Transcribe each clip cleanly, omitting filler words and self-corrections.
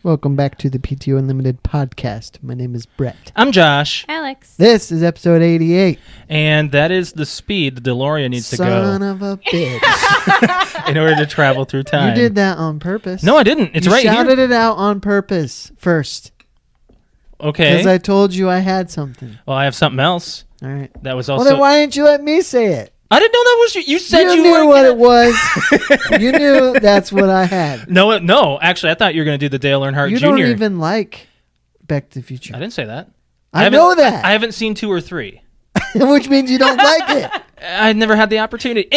Welcome back to the PTO Unlimited podcast. My name is Brett. I'm Josh. Alex. This is episode 88. And that is the speed the DeLorean needs to go. Son of a bitch. In order to travel through time. You did that on purpose. No, I didn't. It's right here. You shouted it out on purpose first. Okay. Because I told you I had something. Well, I have something else. All right. That was also... Well, then why didn't you let me say it? I didn't know that was you. You said you knew were what it was. You knew that's what I had. No. Actually, I thought you were going to do the Dale Earnhardt Jr. You don't even like Back to the Future. I didn't say that. I know that. I haven't seen 2 or 3. Which means you don't like it. I never had the opportunity.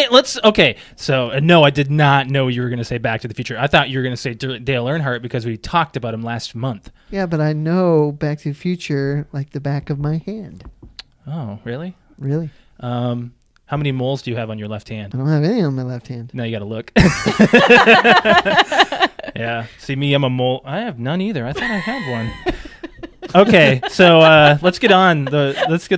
Okay. So, no, I did not know you were going to say Back to the Future. I thought you were going to say Dale Earnhardt because we talked about him last month. Yeah, but I know Back to the Future like the back of my hand. Oh, really? Really? How many moles do you have on your left hand? I don't have any on my left hand. Now you got to look. Yeah. See me, I'm a mole. I have none either. I thought I had one. Okay, so let's get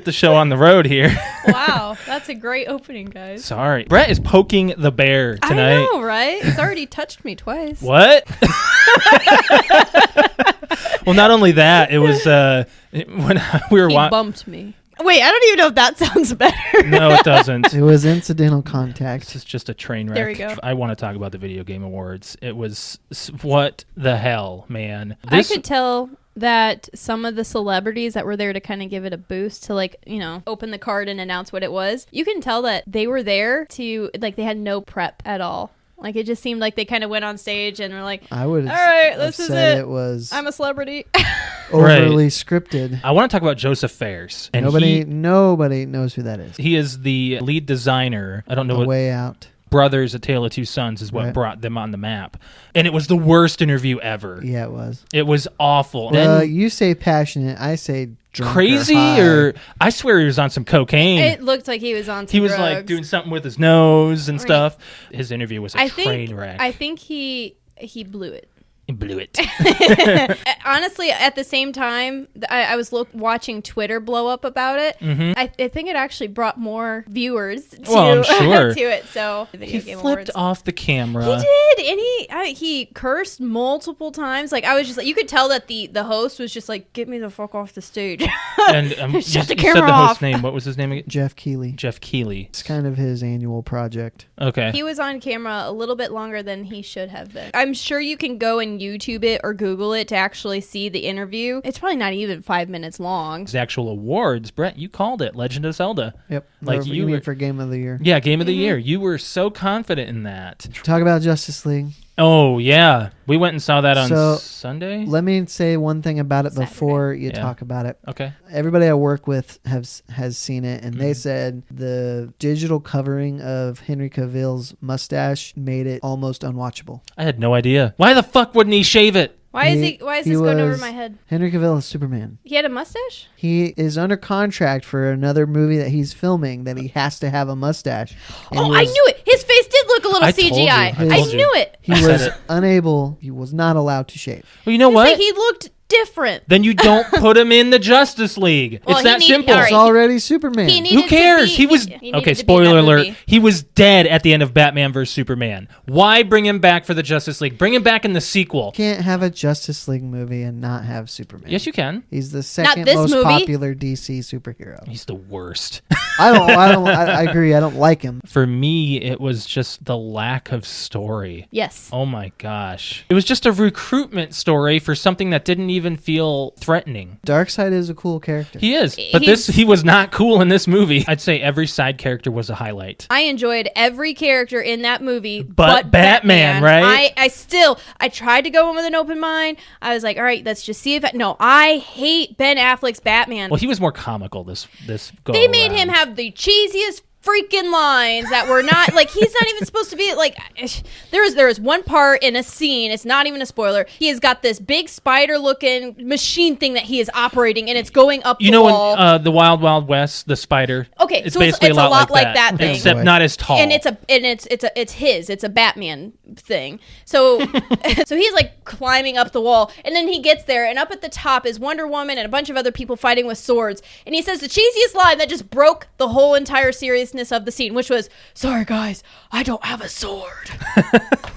the show on the road here. Wow, that's a great opening, guys. Sorry. Brett is poking the bear tonight. I know, right? It's already touched me twice. What? Well, not only that, it was when we were watching. He bumped me. Wait, I don't even know if that sounds better. No, it doesn't. It was incidental contact. This is just a train wreck. There we go. I want to talk about the Video Game Awards. It was, what the hell, man. I could tell that some of the celebrities that were there to kind of give it a boost to open the card and announce what it was, you can tell that they were there to, they had no prep at all. It just seemed like they kind of went on stage and were like, I would all right, this is it. It was I'm a celebrity. overly scripted. I want to talk about Joseph Fares. And nobody knows who that is. He is the lead designer. I don't know what. Way Out. Brothers, A Tale of Two Sons is what brought them on the map. And it was the worst interview ever. Yeah, it was. It was awful. Well, you say passionate, I say drunk crazy, or I swear he was on some cocaine. It looked like he was on some He was drugs. doing something with his nose and stuff. His interview was a train wreck. I think he blew it. He blew it. Honestly, at the same time, I was watching Twitter blow up about it. Mm-hmm. I think it actually brought more viewers to, I'm sure. to it. So he flipped off the camera. He did, and he cursed multiple times. I was just you could tell that the host was just like, "Get me the fuck off the stage." And shut the camera you said the off. host's name. What was his name again? Jeff Keighley. Jeff Keighley. It's kind of his annual project. Okay. He was on camera a little bit longer than he should have been. I'm sure you can go and YouTube it or Google it to actually see the interview. It's probably not even 5 minutes long. The actual awards, Brett, you called it Legend of Zelda. Yep. You were for Game of the Year. Yeah, Game of the Year. You were so confident in that. Talk about Justice League. Oh, yeah. We went and saw that on Sunday. Let me say one thing about it Saturday. before you talk about it. Okay. Everybody I work with has seen it, and they said the digital covering of Henry Cavill's mustache made it almost unwatchable. I had no idea. Why the fuck wouldn't he shave it? Why is this going over my head? Henry Cavill is Superman. He had a mustache? He is under contract for another movie that he's filming that he has to have a mustache. And I knew it. His face did look a little CGI. I knew it. He was unable. He was not allowed to shave. Well, you know what? He looked different. Then you don't put him in the Justice League. It's that simple. He's already Superman. Who cares? Okay, spoiler alert. He was dead at the end of Batman vs. Superman. Why bring him back for the Justice League? Bring him back in the sequel. You can't have a Justice League movie and not have Superman. Yes, you can. He's the second most popular DC superhero. He's the worst. I agree. I don't like him. For me, it was just the lack of story. Yes. Oh my gosh. It was just a recruitment story for something that didn't even feel threatening. Darkseid is a cool character. He is. But he was not cool in this movie. I'd say every side character was a highlight. I enjoyed every character in that movie but Batman, right? I tried to go in with an open mind. I was like, all right, let's just see if I hate Ben Affleck's Batman. Well, he was more comical this go They made him have the cheesiest freaking lines that were not he's not even supposed to be there is one part in a scene, it's not even a spoiler, he has got this big spider looking machine thing that he is operating and it's going up the wall. In the Wild Wild West, the spider, Okay, It's so basically it's a lot like that thing. except not as tall. And it's a Batman thing. So so he's like climbing up the wall, and then he gets there, and up at the top is Wonder Woman and a bunch of other people fighting with swords, and he says the cheesiest line that just broke the whole entire seriousness of the scene, which was, "Sorry guys, I don't have a sword."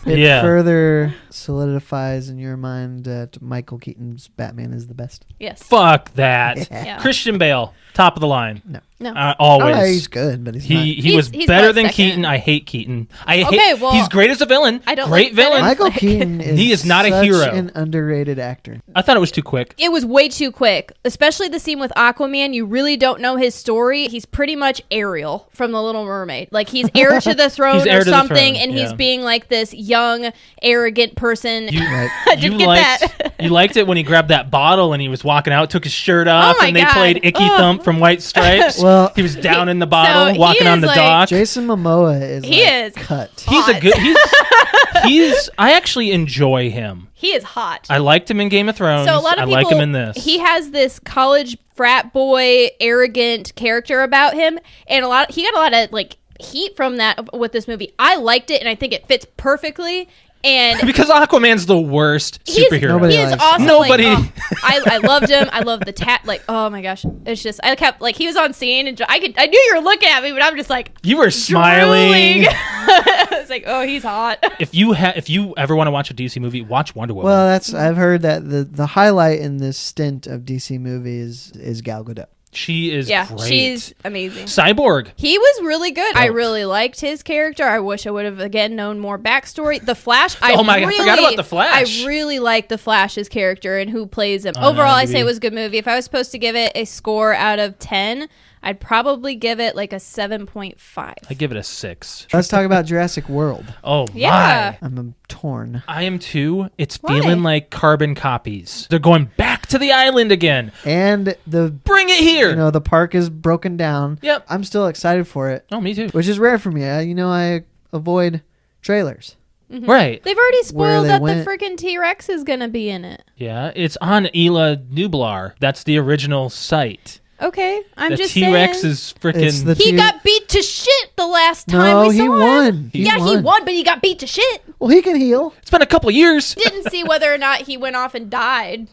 It further solidifies in your mind that Michael Keaton's Batman is the best. Yes. Fuck that. Yeah. Christian Bale, top of the line. No. Always. Oh, he's good, but he's not. He was He's better what, than second? Keaton. I hate Keaton. Well, he's great as a villain. I don't great like villain. villains. Michael Keaton is He is not a such hero. an underrated actor. I thought it was too quick. It was way too quick, especially the scene with Aquaman. You really don't know his story. He's pretty much Ariel from The Little Mermaid. Like, he's heir to the throne He's heir or to the something, throne, and he's yeah. being like this young, arrogant person. Right. I didn't get that. You liked it when he grabbed that bottle and he was walking out, took his shirt off, my and they God. played Icky Ugh. Thump from White Stripes. Well, he was down in the so bottle, he walking on is the like- dock. Jason Momoa is He like is. cut. He's a hot. good. He's. I actually enjoy him. He is hot. I liked him in Game of Thrones. So a lot of I people, like him in this. He has this college frat boy, arrogant character about him, and he got a lot of like heat from that with this movie. I liked it, and I think it fits perfectly. And because Aquaman's the worst superhero. Nobody he is likes awesome. him. Nobody. Like, I loved him. I loved the like, oh my gosh, it's just I kept like he was on scene, and I knew you were looking at me, but I'm just like You were smiling. drooling. I was like, oh, he's hot. If you ever want to watch a DC movie, watch Wonder Woman. Well, I've heard that the highlight in this stint of DC movies is Gal Gadot. she is Yeah, great. she's amazing. Cyborg. He was really good. I Dope. really liked his character. I wish I would have again known more backstory. The Flash. I forgot about the Flash. I really liked the Flash's character and who plays him. Oh, Overall, no, I maybe. say it was a good movie. If I was supposed to give it a score out of 10, I'd probably give it like a 7.5. I give it a 6. Let's talk about Jurassic World. Oh Yeah. my. I'm torn. I am too. It's Why? feeling like carbon copies. They're going back to the island again. And Bring it here. the park is broken down. Yep. I'm still excited for it, Oh, me too. which is rare for me. I avoid trailers. Right. They've already Where spoiled they that went- the freaking T-Rex is going to be in it. Yeah. It's on Isla Nublar. That's the original site. Okay, I'm The just T-Rex saying. is freaking. He Got beat to shit the last time No, we saw he him. won. He won, but he got beat to shit. Well, he can heal. It's been a couple of years. Didn't see whether or not he went off and died.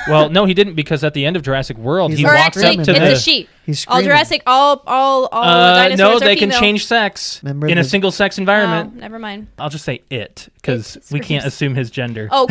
Well, no, he didn't, because at the end of Jurassic World, He's he Or walks walks actually, up screaming. to it's the. a she. He's All screaming. Jurassic, all dinosaurs No, are they can female. change sex Remember in a the- single-sex Oh, environment. never mind. I'll just say it, because It we can't screams. assume his gender. Oh,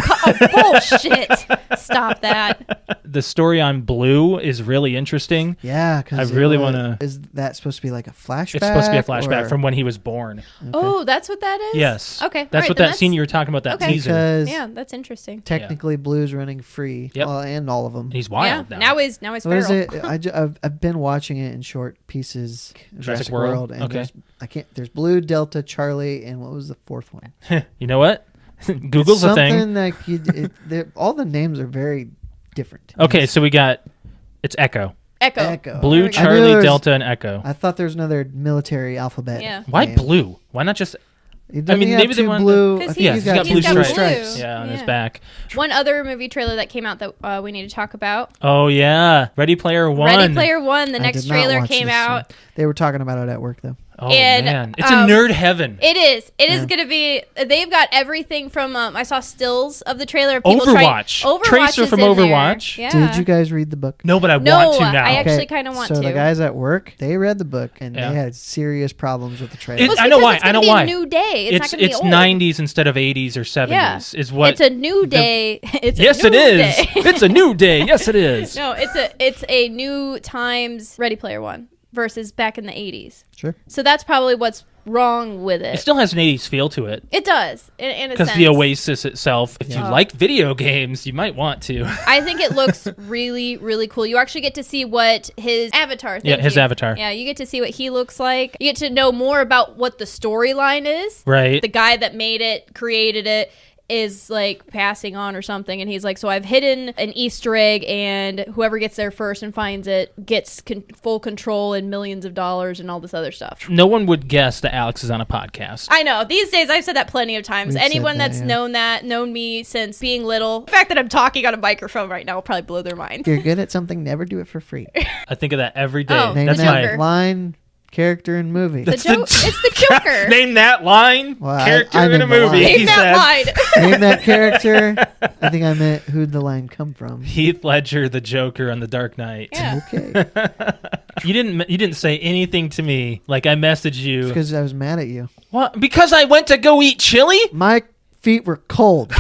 bullshit. Stop that. The story on Blue is really interesting. Yeah, because I really wanna- Is that supposed to be like a flashback? It's supposed to be a flashback or- from when he was born. Oh, that's what that is? Yes. Okay. That's all right, what then that scene you were talking about, that okay. teaser. Because Yeah, that's interesting. technically Blue's running free. Yep. Well, and all of them. He's wild yeah. now. Now he's What is feral. it? I've been watching it in short pieces. Jurassic World? and Okay. there's Blue, Delta, Charlie, and what was the fourth one? You know what? Google's It's a thing. something like all the names are very different. Okay, so it's Echo. Echo. Echo. Blue, There we go. I knew Charlie, there was- Delta, and Echo. I thought there was another military alphabet. Yeah. Why name. Blue? Why not just... Doesn't I mean, he maybe have they two wanted- blue. I 'Cause think he's- he's got got two blue blue stripes. stripes. Yeah, on his Yeah. back. One other movie trailer that came out that we need to talk about. Oh, yeah. Ready Player One. Ready Player One. The I next did not trailer watch came this out. one. They were talking about it at work though. Oh, And, man. It's a nerd heaven. It is. It is Yeah. going to be. They've got everything from. I saw stills of the trailer. Of people Overwatch. Overwatch Tracer is from in there. Now. Yeah. Did you guys read the book? No, but I No, want to now. I actually kinda want so to. the guys at work, they read the book and Yeah. they had serious problems with the trailer. It- Well, it's I know because why. It's gonna I know be why. A new day. It's not going to be old. 90s instead of 80s or 70s is what... It's a new day. It's a Yes, new it is. day. It's a new day. Yes, it is. No, it's a new times Ready Player One versus back in the 80s. Sure. So that's probably what's wrong with It it. still has an 80s feel to it. It does in a Because sense. the Oasis itself, if you Yeah. like video games, you might want to. I think it looks really, really cool. You actually get to see what his avatar. Yeah, thank his you. avatar. Yeah, you get to see what he looks like. You get to know more about what the storyline is. Right. The guy that made it, created it, is like passing on or something, and he's like, so I've hidden an Easter egg, and whoever gets there first and finds it gets full control and millions of dollars and all this other stuff. No one would guess that Alex is on a podcast. I know. These days, I've said that plenty of times. We've Anyone said that, that's yeah. known me since being little, the fact that I'm talking on a microphone right now will probably blow their mind. If you're good at something, never do it for free. I think of that every day. Oh, Name That's the that Joker. line Character in movie. It's the Joker. Name that line. Well, Character I in a named the movie. line. He Name that says. line. Name that character. I think I meant who'd the line come from. Heath Ledger, the Joker on The Dark Knight. Yeah. Okay. You didn't say anything to me. Like I messaged you. Because I was mad at you. What? Because I went to go eat chili? My feet were cold.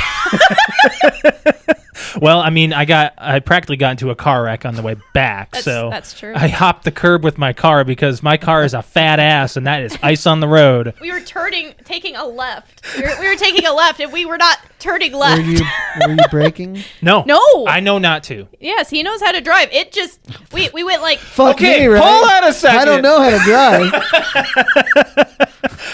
Well, I mean, I practically got into a car wreck on the way back. That's true. I hopped the curb with my car because my car is a fat ass and that is ice on the road. We were taking a left. We were taking a left, and we were not turning left. Were you braking? No. No. I know not to. Yes, he knows how to drive. It just we went like Fuck Okay, me, right? hold on a second. I don't know how to drive.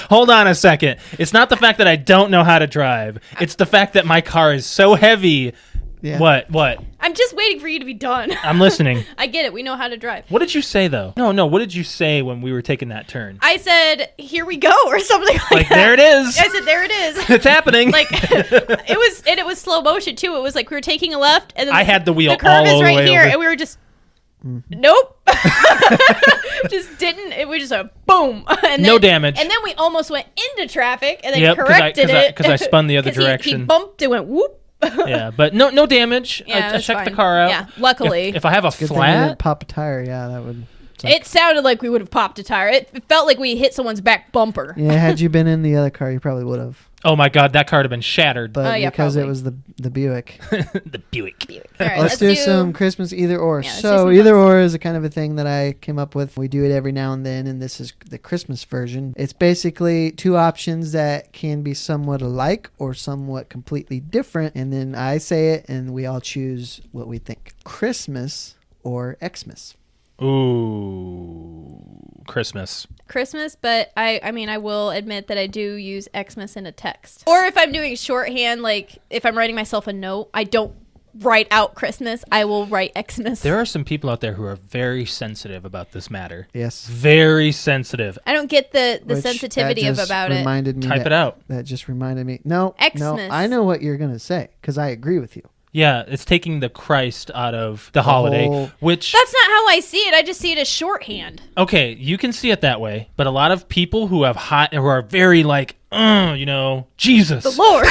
Hold on a second. It's not the fact that I don't know how to drive. It's the fact that my car is so heavy. Yeah. What? I'm just waiting for you to be done. I'm listening. I get it. We know how to drive. What did you say, though? No. What did you say when we were taking that turn? I said, "Here we go," or something like Like, that. there it is. I said, "There it is." It's happening. Like it was slow motion too. It was like we were taking a left, and then I had the wheel the curve all is the right way here, over. and we were just nope, just didn't. It was just a boom, and No then, damage. and then we almost went into traffic, and then Yep, 'cause I- corrected 'cause I- it 'cause I spun the other 'cause he direction. bumped and went whoop. Yeah, but no damage. Yeah, I that's checked the fine. car out. Yeah, luckily. If I have a Good thing we flat, didn't pop a tire. Yeah, that would. It sounded like we would have popped a tire. It felt like we hit someone's back bumper. Yeah, had you been in the other car, you probably would have. oh my god, that car would have been shattered. But yeah, because it probably. was the Buick. The Buick. All right, Let's do some Christmas either or. Yeah, let's do So some either fun or is a kind of a thing that I came up with. We do it every now and then, and this is the Christmas version. It's basically two options that can be somewhat alike or somewhat completely different, and then I say it, and we all choose what we think. Christmas or Xmas. Ooh, Christmas. Christmas, but I mean, I will admit that I do use Xmas in a text. Or if I'm doing shorthand, like if I'm writing myself a note, I don't write out Christmas. I will write Xmas. There are some people out there who are very sensitive about this matter. Yes. Very sensitive. I don't get the Which sensitivity that of just about it. reminded me Type that- it out. That just reminded me. No, Xmas. I know what you're gonna say because I agree with you. Yeah, it's taking the Christ out of the holiday, whole- which That's not how I see it. I just see it as shorthand. okay, you can see it that way, but a lot of people who have who are very like, Jesus. The Lord.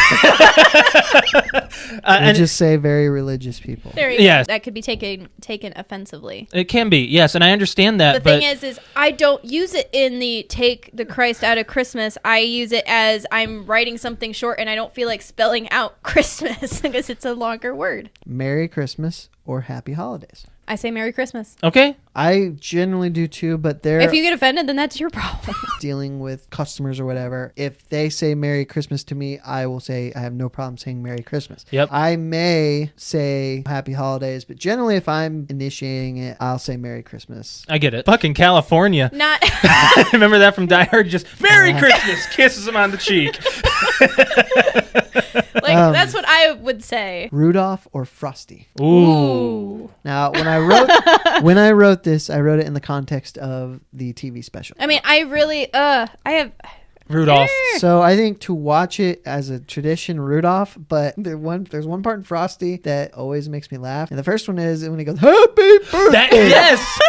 We'll and just say very religious people. There you go. Yes. That could be taken offensively. it can be, yes, and I understand that, The but thing is I don't use it in the take the Christ out of Christmas. I use it as I'm writing something short and I don't feel like spelling out Christmas because it's a longer word. Merry Christmas or Happy Holidays. I say Merry Christmas. okay. I generally do too, but they're If you get offended, then that's your problem. dealing with customers or whatever. If they say Merry Christmas to me, I will say I have no problem saying Merry Christmas. Yep. I may say Happy Holidays, but generally if I'm initiating it, I'll say Merry Christmas. I get it. Fucking California. Not Remember that from Die Hard? Just Merry Christmas, kisses him on the cheek. like that's what I would say. Rudolph or Frosty. Ooh. Now, when I wrote this, I wrote it in the context of the TV special. I mean, I really I have Rudolph. So I think to watch it as a tradition, Rudolph, but there's one part in Frosty that always makes me laugh. And the first one is when he goes, Happy Birthday!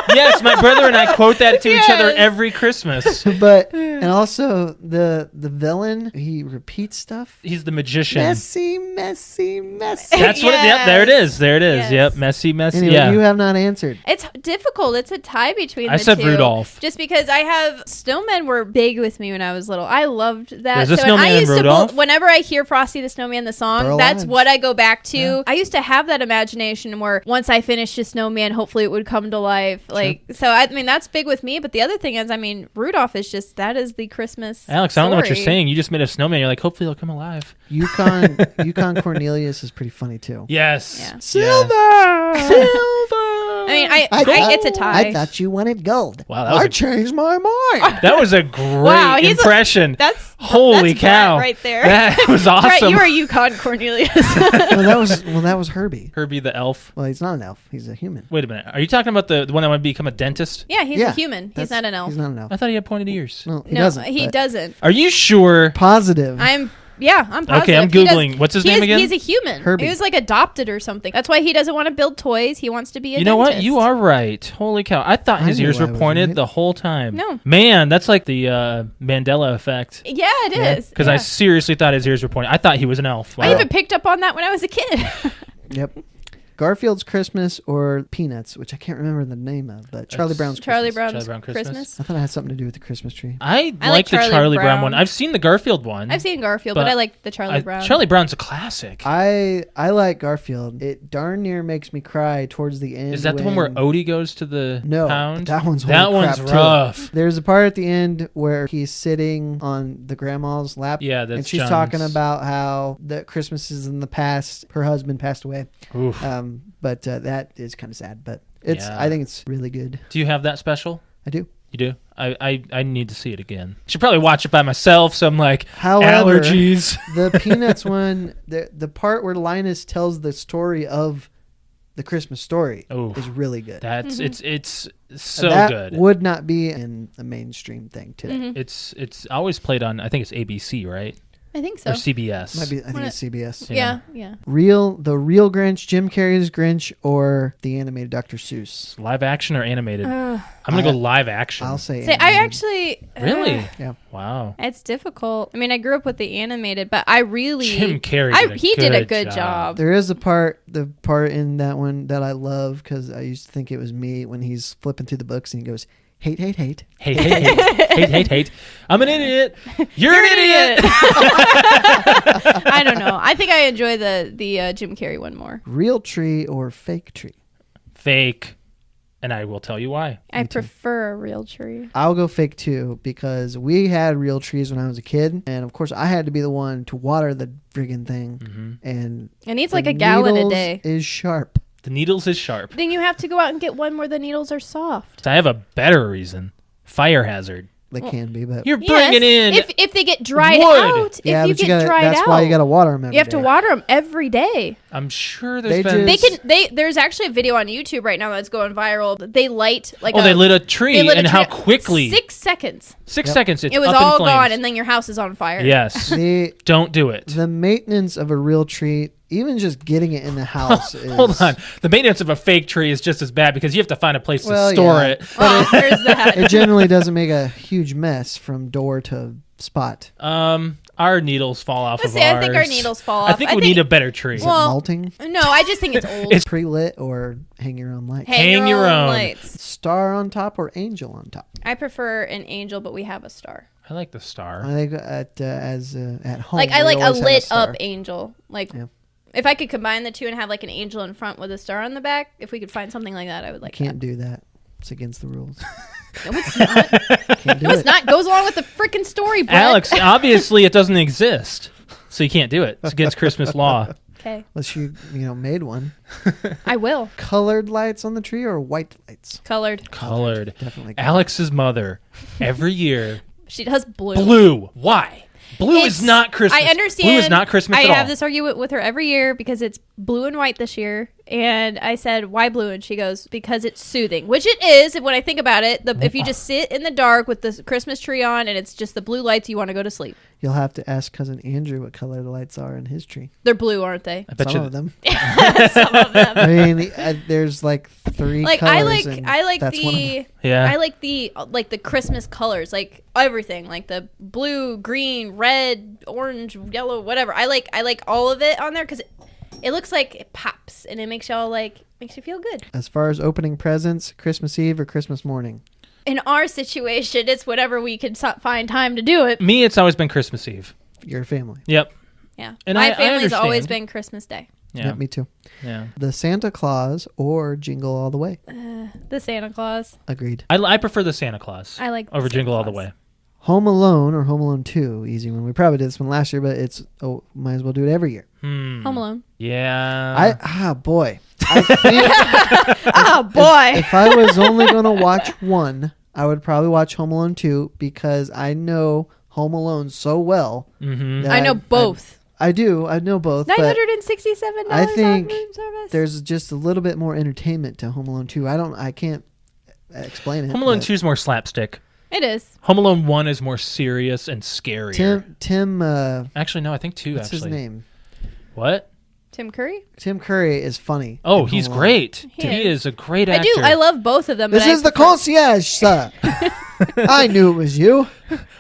Yes, my brother and I quote that to each other Yes. every Christmas. But, and also the villain, he repeats stuff. He's the magician. Messy, messy, messy. That's what yep, there it is. There it is. Yes. Yep, messy. Anyway, yeah. you have not answered. It's difficult. It's a tie between I the said two. Rudolph. Just because I have snowmen were big with me when I was little. I loved that. There's a So and I snowman in used Rudolph? to whenever I hear Frosty the Snowman the song, Burl that's Ives. what I go back to. Yeah. I used to have that imagination where once I finished a snowman, hopefully it would come to life. Like so I mean that's big with me, but the other thing is I mean Rudolph is just that is the Christmas Alex, I don't know what you're story. saying. You just made a snowman. You're like, hopefully he'll come alive. Yukon Cornelius is pretty funny too. Yes. Yeah. Silver! I mean I it's a tie. I thought you wanted gold. Wow, that was I changed my mind. That was a great Wow, he's a- impression. That's Holy that's cow. Brett right there. That was Brett, awesome. you are Yukon Cornelius. well, that was Herbie. Herbie the elf. Well, he's not an elf. He's a human. Wait a minute. Are you talking about the one that would become a dentist? Yeah, he's Yeah, a human. He's that's- not an elf. He's not an elf. I thought he had pointed ears. No, he no, doesn't. he but doesn't. Are you sure? Positive. I'm Yeah, I'm positive. Okay, I'm Googling. What's his name again? He's a human. Herbie. He was like adopted or something. That's why he doesn't want to build toys. He wants to be a You know what? dentist. You are right. Holy cow. I thought his I knew ears I were was pointed right. the whole time. No. Man, that's like the Mandela effect. Yeah, it is. Because I seriously thought his ears were pointed. I thought he was an elf. Wow. I even picked up on that when I was a kid. Yep. Garfield's Christmas or Peanuts, which I can't remember the name of, but Charlie Brown's Charlie Christmas. Brown's Charlie Brown Christmas? Christmas. I thought it had something to do with the Christmas tree. I I like the like Charlie Brown Brown. one. I've seen the Garfield one. I've seen Garfield, but I like the Charlie Brown. Charlie Brown's a classic. I like Garfield. It darn near makes me cry towards the end. Is that the one where when- Odie goes to the No, pound? that one's That holy one's crap, too. rough. There's a part at the end where he's sitting on the grandma's lap. Yeah, that's and she's John's. talking about how the Christmases in the past, her husband passed away. Oof. But that is kind of sad. But it's Yeah. I think it's really good. Do you have that special? I do. You do? I need to see it again. Should probably watch it by myself. So I'm like, However, allergies. the Peanuts one, the part where Linus tells the story of the Christmas story Oof. is really good. That's it's so that good. would not be in a mainstream thing today. Mhm. It's always played on. I think it's ABC, right? I think so. Or CBS. Might be, I think What- it's CBS. Yeah. The real Grinch, Jim Carrey's Grinch, or the animated Dr. Seuss. Live action or animated? Uh, I'm gonna go live action. I'll say. say, I animated. actually. Really? Yeah. Wow. It's difficult. I mean, I grew up with the animated, but I really. Jim Carrey. He did a good job. There is the part in that one that I love because I used to think it was me when he's flipping through the books and he goes, hate. Hate, hate, hate. I'm an idiot. You're an idiot. I don't know. I think I enjoy the Jim Carrey one more. Real tree or fake tree? Fake. And I will tell you why. I prefer a real tree. I'll go fake too because we had real trees when I was a kid, and of course I had to be the one to water the friggin' thing, and It needs the like a gallon a needles day. Is sharp. The needles is sharp. Then you have to go out and get one where the needles are soft. I have a better reason. Fire hazard. They can be, but You're bringing in. If they get dried wood. out. yeah, if you but you get gotta, dried that's out. why you got to water them. You have to water them every day. I'm sure They there's been. just- There's actually a video on YouTube right now that's going viral. They light like they lit a tree, they lit a and how tree- quickly? 6 seconds. 6 Yep. seconds. It's It was up in all flames. gone, and then your house is on fire. Yes. Don't do it. The maintenance of a real tree, even just getting it in the house, is Hold on. The maintenance of a fake tree is just as bad because you have to find a place Well, to store yeah. it. Well, there's that. It generally doesn't make a huge mess from door to spot. Our needles fall off Let's of see, ours. I think our needles fall off. I think we need a better tree. Is Well- it molting? No, I just think it's old. It's- Pre-lit or hang your own light? Hang your own. lights. Star on top or angel on top? I prefer an angel, but we have a star. I like the star. I think at home. Like I we like a always have lit star. up angel. Like Yeah. if I could combine the two and have like an angel in front with a star on the back, if we could find something like that, I would like Can't do that. It's against the rules. that. No, it's not. Can't do No, it's it. not. Goes along with the freaking story, Brett. Alex, obviously it doesn't exist. So you can't do it. It's against Christmas law. Okay, Unless you made one. I will. Colored lights on the tree or white lights? Colored. Colored. Definitely. Alex's mother, every year, She does blue. blue. Why? Blue It's- is not Christmas. I understand. Blue is not Christmas I at all. have this argument with her every year because it's blue and white this year. And I said, why blue? And she goes, because it's soothing, which it is. When I think about it, if you just sit in the dark with the Christmas tree on and it's just the blue lights, you want to go to sleep. You'll have to ask cousin Andrew what color the lights are in his tree. They're blue, aren't they? I bet Some you of them. Some of them. I mean, there's like 3 Like colors. and I like that's one of them. the Yeah. I like the Christmas colors, like everything, like the blue, green, red, orange, yellow, whatever. I like all of it on there because it looks like it pops and it makes you feel good. As far as opening presents, Christmas Eve or Christmas morning? In our situation, it's whatever we could find time to do it. Me, it's always been Christmas Eve. Your family. Yep. Yeah, And my I family's always understand. been Christmas Day. Yeah. Me too. Yeah. The Santa Claus or Jingle All the Way? The Santa Claus. Agreed. I prefer the Santa Claus. I like the over Santa Jingle All the Claus. Way. Home Alone or Home Alone 2? Easy one. We probably did this one last year, but might as well do it every year. Home Alone. Yeah. Boy. I think Oh boy. if I was only going to watch one, I would probably watch Home Alone 2 because I know Home Alone so well. Mm-hmm. that I know both. I do. I know both. But $967 I think on room service. there's just a little bit more entertainment to Home Alone 2. I can't explain it. Home Alone but 2 is more slapstick. It is. Home Alone 1 is more serious and scarier. Tim. Actually, no, I think 2. What's his name? What? Tim Curry? Tim Curry is funny. Oh, in he's Home Alone. great. He He is. is a great actor. I do. I love both of them. This but is the concierge, sir. I knew it was you.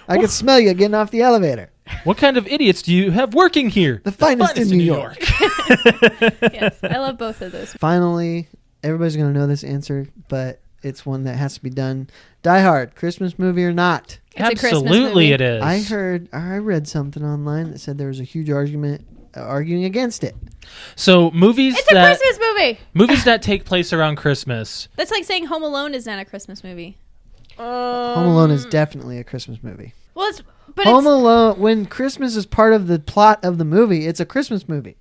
I could smell you getting off the elevator. What kind of idiots do you have working here? The finest in New York. Yes, I love both of those. Finally, everybody's going to know this answer, but it's one that has to be done. Die Hard, Christmas movie or not? It's a Christmas Absolutely movie. it is. I read something online that said there was a huge argument arguing against it. So movies It's a Christmas movie. movies that take place around Christmas. That's like saying Home Alone is not a Christmas movie. Home Alone is definitely a Christmas movie. Well, Home Alone, when Christmas is part of the plot of the movie, it's a Christmas movie.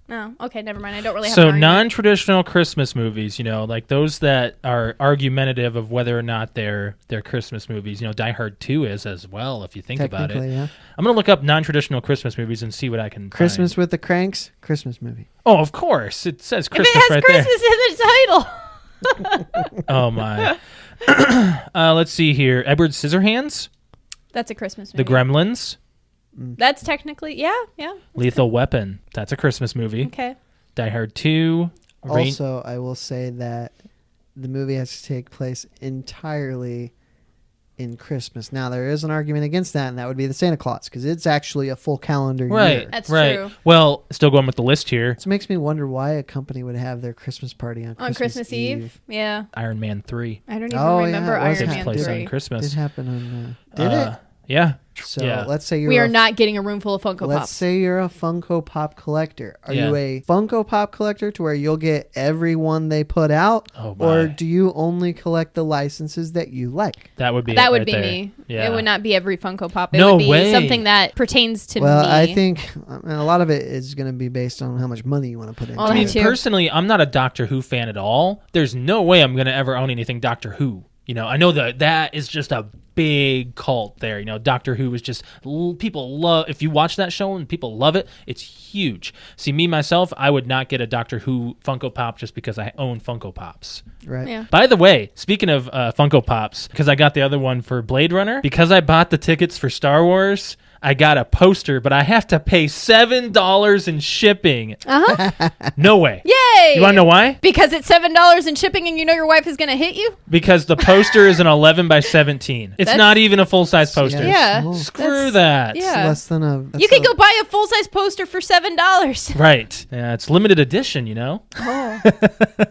Oh, okay, never mind. I don't really have So an argument. non-traditional Christmas movies, like those that are argumentative of whether or not they're Christmas movies. Die Hard 2 is as well, if you think about it. Technically, yeah. I'm going to look up non-traditional Christmas movies and see what I can Christmas find. with the Cranks, Christmas movie. Oh, of course. It says If Christmas it has right Christmas in the title. there. Oh, my. Let's see here. Edward Scissorhands, That's a Christmas movie. The Gremlins, That's technically, yeah. Lethal Weapon. That's a Christmas movie. Okay. Die Hard 2. Also, I will say that the movie has to take place entirely in Christmas. Now, there is an argument against that, and that would be the Santa Claus, because it's actually a full calendar Right. year. That's right. true. Well, still going with the list here. So it makes me wonder why a company would have their Christmas party on Christmas Eve? Yeah. Iron Man 3. I don't even Oh, yeah, remember it was Iron Takes Man place 3. on Christmas. Did happen on... did it? Yeah. So Yeah. let's say you're We are a- not getting a room full of Funko Let's Pops. say you're a Funko Pop collector. Are Yeah. you a Funko Pop collector to where you'll get every one they put out? Oh, my. Or do you only collect the licenses that you like? That would be That it would right be there. me. Yeah. It would not be every Funko Pop. It No would be way. something that pertains to Well, me. I think a lot of it is going to be based on how much money you want to put into Well, I mean, it. too. personally, I'm not a Doctor Who fan at all. There's no way I'm going to ever own anything Doctor Who. I know that is just a big cult there. Doctor Who is just people love. If you watch that show and people love it, it's huge. See, me myself, I would not get a Doctor Who Funko Pop just because I own Funko Pops. Right. Yeah. By the way, speaking of Funko Pops, because I got the other one for Blade Runner, because I bought the tickets for Star Wars, I got a poster, but I have to pay $7 in shipping. Uh-huh. No way. Yay! You want to know why? Because it's $7 in shipping and you know your wife is going to hit you? Because the poster is an 11 by 17. It's That's- not even a full-size poster. Yeah. small. Screw That's- that. It's Yeah. less than a... You can go buy a full-size poster for $7. Right. Yeah, it's limited edition, Oh.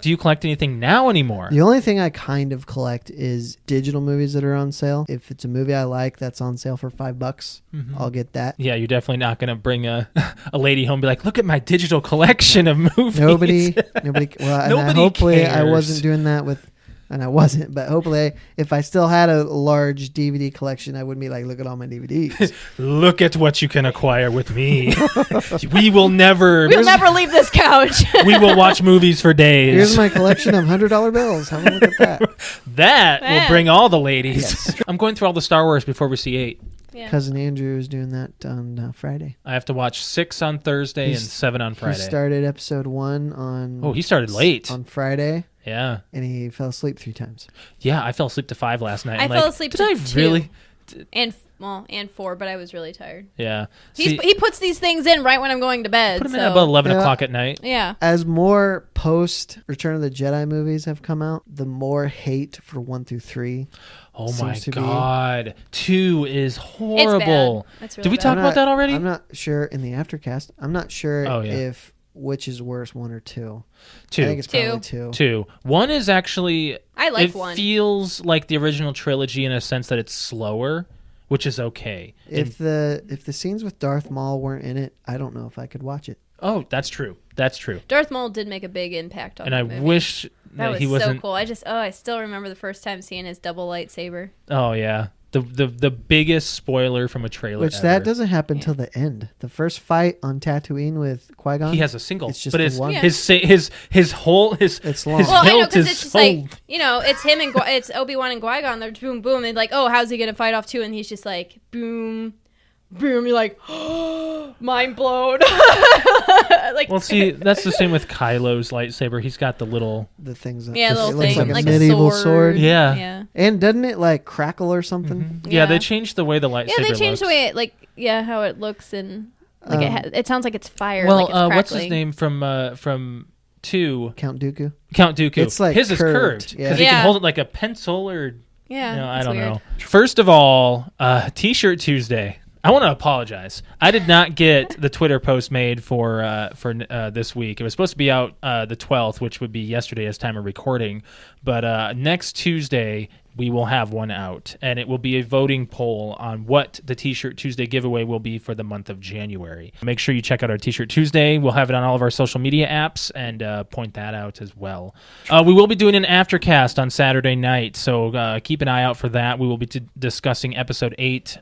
Do you collect anything now anymore? The only thing I kind of collect is digital movies that are on sale. If it's a movie I like that's on sale for $5, I'll get that. Yeah, you're definitely not going to bring a lady home and be like, look at my digital collection of movies. Nobody. Well, and Nobody hopefully I cares. wasn't doing that with, and I wasn't. But hopefully, if I still had a large DVD collection, I wouldn't be like, look at all my DVDs. Look at what you can acquire with me. We will never. We'll never leave this couch. We will watch movies for days. Here's my collection of $100 bills. Have a look at that. That will Man. bring all the ladies. Yes. I'm going through all the Star Wars before we see 8. Yeah. Cousin Andrew is doing that on Friday. I have to watch 6 on Thursday He's- and 7 on He Friday. started episode 1 on. Oh, he started late. on Friday, Yeah. and he fell asleep 3 times. Yeah, I fell asleep to 5 last night. I I'm fell like, asleep did to I 2. really? And 4, but I was really tired. Yeah. See, He puts these things in right when I'm going to bed. put him so. in at about 11 Yeah. o'clock at night. Yeah. As more post Return of the Jedi movies have come out, the more hate for 1 through 3. Oh my Seems to be. God. 2 is horrible. It's Did really we bad. talk about that already? I'm not sure in the aftercast. I'm not sure Oh, yeah. if which is worse, 1 or 2. 2. I think it's probably 2. 2. 1 is actually. I like it 1. feels like the original trilogy in a sense that it's slower, which is okay. If the scenes with Darth Maul weren't in it, I don't know if I could watch it. Oh, that's true. That's true. Darth Maul did make a big impact on And I that movie. wish that that was he wasn't. so cool. I still remember the first time seeing his double lightsaber. Oh yeah, the biggest spoiler from a trailer. Which ever. that doesn't happen Yeah. till the end. The first fight on Tatooine with Qui-Gon. He has a single, It's just but the his one. Yeah. his whole It's long. his Well, I know hilt because is it's just so like it's him and it's Obi-Wan and Qui-Gon. They're boom boom and like, oh, how's he gonna fight off too? And he's just like boom, boom. You're like, mind blown. Like, Well, see, that's the same with Kylo's lightsaber. He's got the little. The things. That yeah, it little looks thing, like like a medieval a sword. Yeah. Yeah. And doesn't it like crackle or something? Yeah, they changed the way the lightsaber Yeah, they changed the looks. way it, how it looks, and like it sounds like it's fire. Well, like it's what's his crackling. name from 2? Count Dooku. Count Dooku. It's like his is curved, curved yeah. because he Yeah. can hold it like a pencil or. Yeah, No, I it's don't weird. know. First of all, T-shirt Tuesday. I want to apologize. I did not get the Twitter post made for this week. It was supposed to be out the 12th, which would be yesterday as time of recording. But next Tuesday, we will have one out, and it will be a voting poll on what the T-shirt Tuesday giveaway will be for the month of January. Make sure you check out our T-shirt Tuesday. We'll have it on all of our social media apps and point that out as well. We will be doing an aftercast on Saturday night, so keep an eye out for that. We will be discussing episode 8,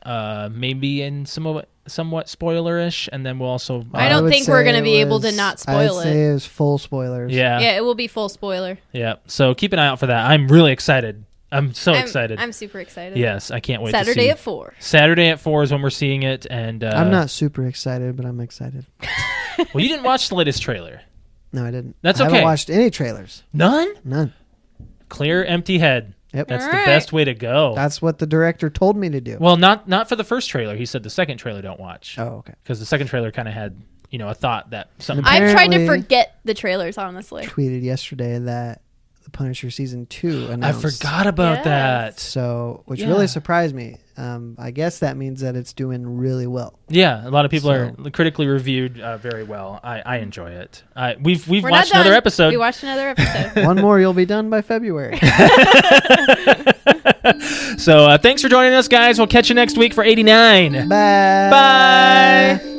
maybe in somewhat spoilerish, and then we'll also. I don't would think we're say gonna it be able to was- not spoil I'd say it was full spoilers. Yeah, Yeah, it will be full spoiler. yeah. So keep an eye out for that. I'm really excited. I'm so excited. I'm super excited. Yes, I can't wait. to Saturday see. at 4. Saturday at 4 is when we're seeing it, and I'm not super excited, but I'm excited. Well, you didn't watch the latest trailer. No, I didn't. That's I okay. haven't watched any trailers. None. None. Clear, empty head. Yep. That's All the right. best way to go. That's what the director told me to do. Well, not for the first trailer. He said the second trailer don't watch Oh, okay. because the second trailer kind of had a thought that something. I've tried to Apparently- forget the trailers, honestly. Tweeted yesterday that The Punisher season 2 I announced. forgot about Yes. that. So, which Yeah. really surprised me. I guess that means that it's doing really well. Yeah, a lot of people So- are critically reviewed very well. I enjoy it. We've We're watched not another done. episode. We watched another episode. One more, you'll be done by February. So thanks for joining us, guys. We'll catch you next week for 89. Bye. Bye.